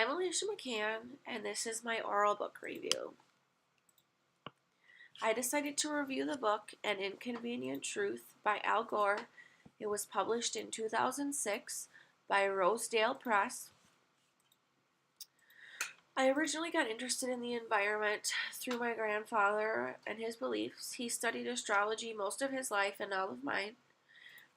I'm Alicia McCann, and this is my oral book review. I decided to review the book An Inconvenient Truth by Al Gore. It was published in 2006 by Rosedale Press. I originally got interested in the environment through my grandfather and his beliefs. He studied astrology most of his life and all of mine.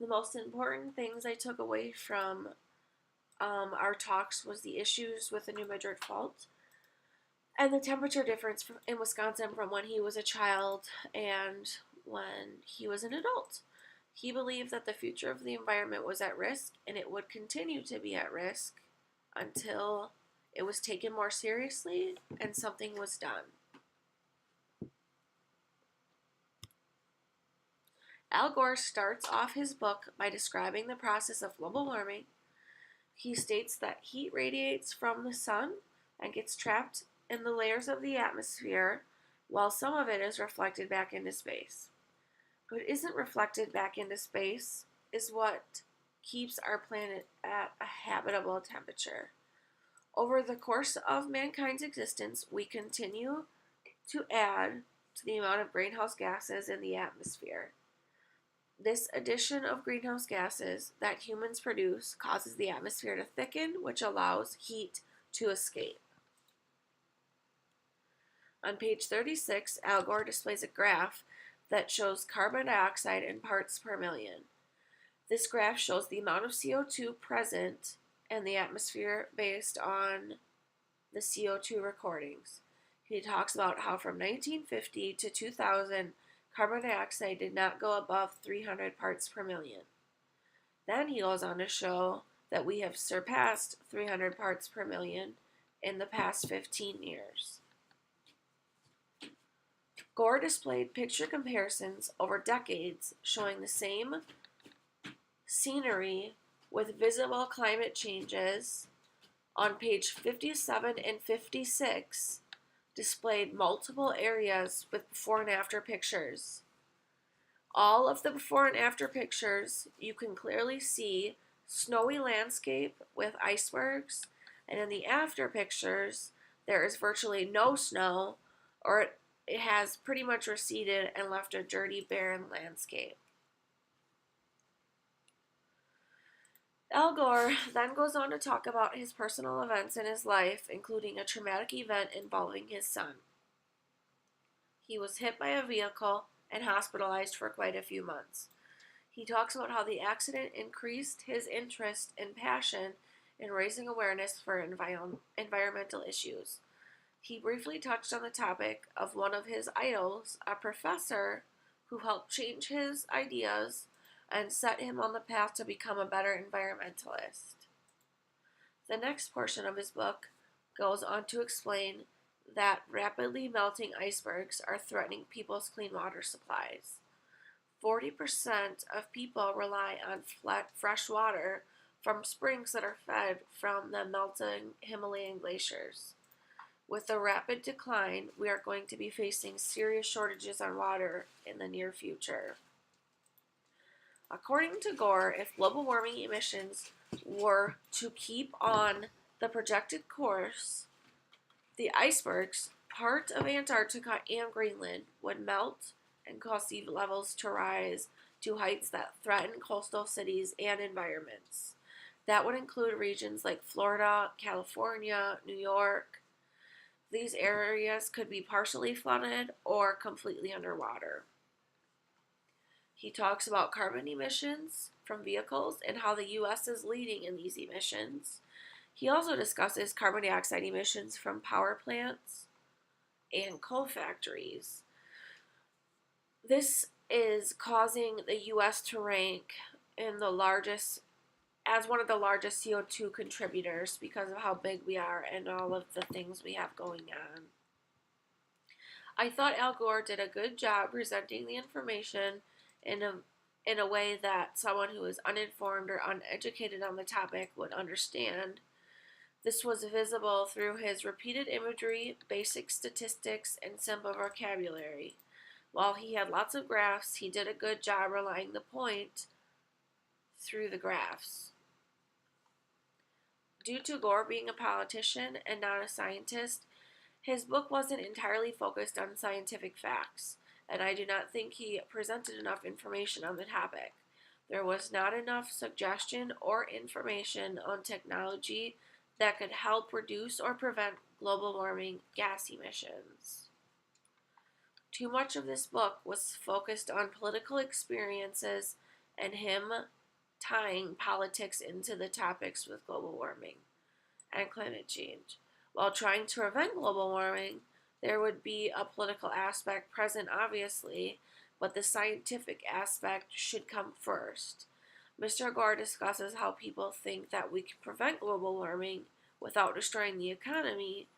The most important things I took away from our talks was the issues with the New Madrid fault and the temperature difference in Wisconsin from when he was a child and when he was an adult. He believed that the future of the environment was at risk and it would continue to be at risk until it was taken more seriously and something was done. Al Gore starts off his book by describing the process of global warming. He states that heat radiates from the sun and gets trapped in the layers of the atmosphere, while some of it is reflected back into space. What isn't reflected back into space is what keeps our planet at a habitable temperature. Over the course of mankind's existence, we continue to add to the amount of greenhouse gases in the atmosphere. This addition of greenhouse gases that humans produce causes the atmosphere to thicken, which allows heat to escape. On page 36, Al Gore displays a graph that shows carbon dioxide in parts per million. This graph shows the amount of CO2 present in the atmosphere based on the CO2 recordings. He talks about how from 1950 to 2000, carbon dioxide did not go above 300 parts per million. Then he goes on to show that we have surpassed 300 parts per million in the past 15 years. Gore displayed picture comparisons over decades showing the same scenery with visible climate changes. On page 57 and 56, displayed multiple areas with before and after pictures. All of the before and after pictures, you can clearly see snowy landscape with icebergs, and in the after pictures, there is virtually no snow, or it has pretty much receded and left a dirty, barren landscape. Al Gore then goes on to talk about his personal events in his life, including a traumatic event involving his son. He was hit by a vehicle and hospitalized for quite a few months. He talks about how the accident increased his interest and passion in raising awareness for environmental issues. He briefly touched on the topic of one of his idols, a professor who helped change his ideas and set him on the path to become a better environmentalist. The next portion of his book goes on to explain that rapidly melting icebergs are threatening people's clean water supplies. 40% of people rely on fresh water from springs that are fed from the melting Himalayan glaciers. With the rapid decline, we are going to be facing serious shortages on water in the near future. According to Gore, if global warming emissions were to keep on the projected course, the icebergs, part of Antarctica and Greenland, would melt and cause sea levels to rise to heights that threaten coastal cities and environments. That would include regions like Florida, California, New York. These areas could be partially flooded or completely underwater. He talks about carbon emissions from vehicles and how the U.S. is leading in these emissions. He also discusses carbon dioxide emissions from power plants and coal factories. This is causing the U.S. to rank in as one of the largest CO2 contributors because of how big we are and all of the things we have going on. I thought Al Gore did a good job presenting the information in a way that someone who is uninformed or uneducated on the topic would understand. This was visible through his repeated imagery, basic statistics, and simple vocabulary. While he had lots of graphs, he did a good job relaying the point through the graphs. Due to Gore being a politician and not a scientist, his book wasn't entirely focused on scientific facts, and I do not think he presented enough information on the topic. There was not enough suggestion or information on technology that could help reduce or prevent global warming gas emissions. Too much of this book was focused on political experiences and him tying politics into the topics with global warming and climate change. While trying to prevent global warming, there would be a political aspect present, obviously, but the scientific aspect should come first. Mr. Gore discusses how people think that we can prevent global warming without destroying the economy.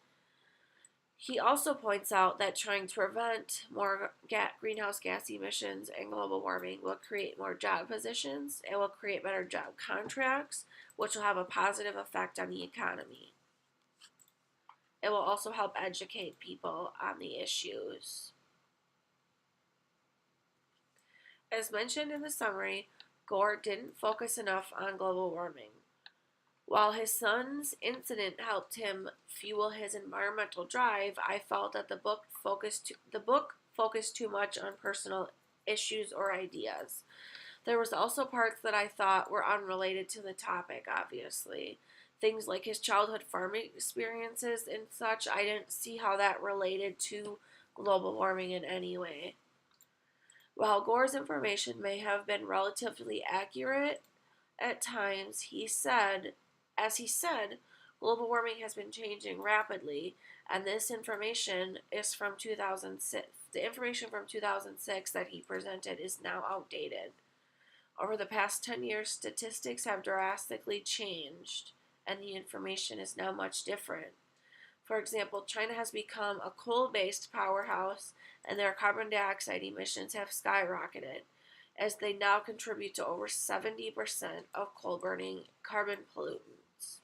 He also points out that trying to prevent more greenhouse gas emissions and global warming will create more job positions. It will create better job contracts, which will have a positive effect on the economy. It will also help educate people on the issues. As mentioned in the summary, Gore didn't focus enough on global warming. While his son's incident helped him fuel his environmental drive, I felt that the book focused too much on personal issues or ideas. There was also parts that I thought were unrelated to the topic, obviously. Things like his childhood farming experiences and such, I didn't see how that related to global warming in any way. While Gore's information may have been relatively accurate at times, as he said, global warming has been changing rapidly, and this information is from 2006. The information from 2006 that he presented is now outdated. Over the past 10 years, statistics have drastically changed, and the information is now much different. For example, China has become a coal-based powerhouse, and their carbon dioxide emissions have skyrocketed, as they now contribute to over 70% of coal-burning carbon pollutants.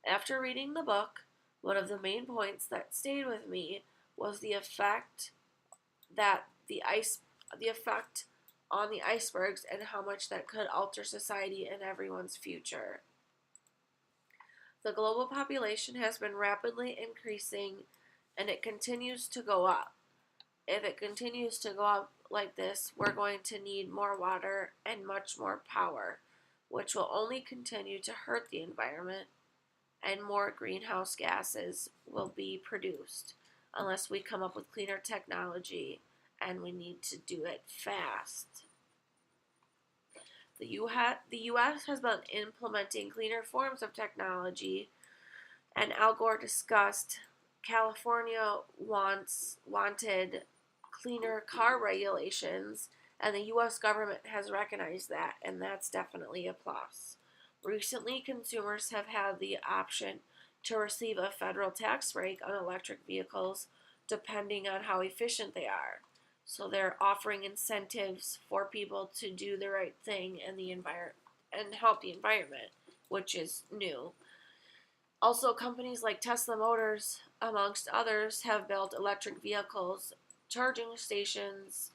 After reading the book, one of the main points that stayed with me was the effect on the icebergs and how much that could alter society and everyone's future. The global population has been rapidly increasing, and it continues to go up. If it continues to go up like this, we're going to need more water and much more power, which will only continue to hurt the environment, and more greenhouse gases will be produced unless we come up with cleaner technology, and we need to do it fast. The U.S. has been implementing cleaner forms of technology, and Al Gore discussed California wanted cleaner car regulations, and the U.S. government has recognized that, and that's definitely a plus. Recently, consumers have had the option to receive a federal tax break on electric vehicles depending on how efficient they are. So they're offering incentives for people to do the right thing in the and help the environment, which is new. Also, companies like Tesla Motors, amongst others, have built electric vehicle charging stations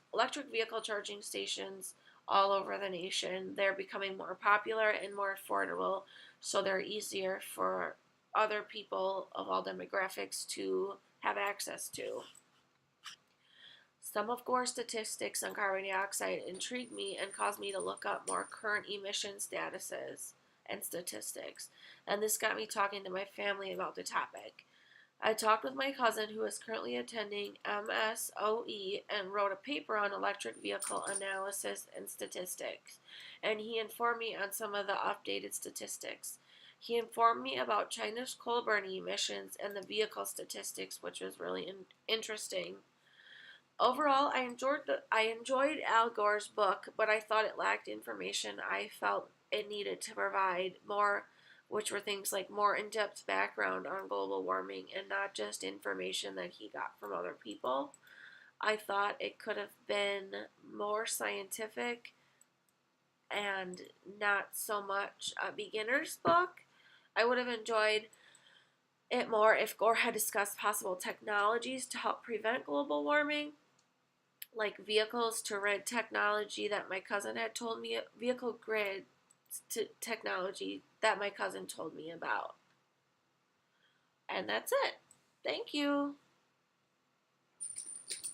all over the nation. They're becoming more popular and more affordable, so they're easier for other people of all demographics to have access to. Some of Gore's statistics on carbon dioxide intrigued me and caused me to look up more current emission statuses and statistics, and this got me talking to my family about the topic. I talked with my cousin who is currently attending MSOE and wrote a paper on electric vehicle analysis and statistics, and he informed me on some of the updated statistics. He informed me about China's coal burning emissions and the vehicle statistics, which was really interesting. Overall, I enjoyed Al Gore's book, but I thought it lacked information I felt it needed to provide more, which were things like more in-depth background on global warming and not just information that he got from other people. I thought it could have been more scientific and not so much a beginner's book. I would have enjoyed it more if Gore had discussed possible technologies to help prevent global warming, like vehicles to grid technology that my cousin had told me, vehicle grid technology that my cousin told me about. And that's it. Thank you.